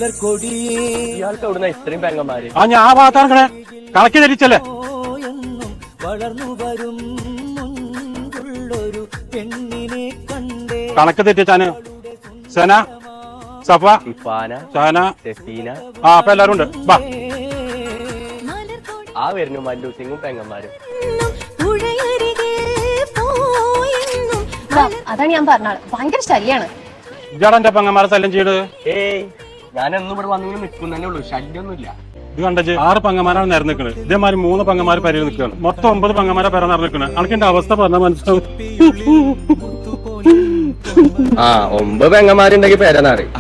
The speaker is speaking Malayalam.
ഇയാൾക്ക് എവിടുന്ന ഇത്രയും പെങ്ങന്മാര്? ആ ഞാൻ ആ ഭാഗത്താണ് കണക്കി ധരിച്ചല്ലേ വളർന്നു വരും പെണ്ണിനെ കണ്ടേ. കണക്ക് തെറ്റിച്ചാന് സന സഫ ഇഫാന ഷാന സെഫീന ആ അപ്പൊ എല്ലാരും ഉണ്ട്. വാ ആ വരുന്നു മല്ലു സിംഗും പെങ്ങന്മാരും. അതാണ് ഞാൻ പറഞ്ഞാണ്, ഭയങ്കര ശല്യാണ്. ഇയാളെ എന്റെ പെങ്ങന്മാരെ ശല്യം ചെയ്ത്. ഏയ് ഞാനെന്നും ഇവിടെ വന്നിങ്ങനെ നിൽക്കും തന്നെ ഉള്ളൂ, ശല്യൊന്നുമില്ല. ഇത് കണ്ടത് 6 പെങ്ങന്മാരാണ് നിരന്ന് നിൽക്കുന്നത്. ഇതേമാതിരി 3 പെങ്ങന്മാർ പരിയിൽ നിൽക്കുകയാണ്. മൊത്തം 9 പെങ്ങന്മാരെ പെര നിറഞ്ഞു നിൽക്കുന്നത്. അനക്കിന്റെ അവസ്ഥ പറഞ്ഞാൽ മനസ്സിലാവും. ആ 9 പെങ്ങന്മാരുണ്ടെങ്കിൽ പേരെന്നറിയും.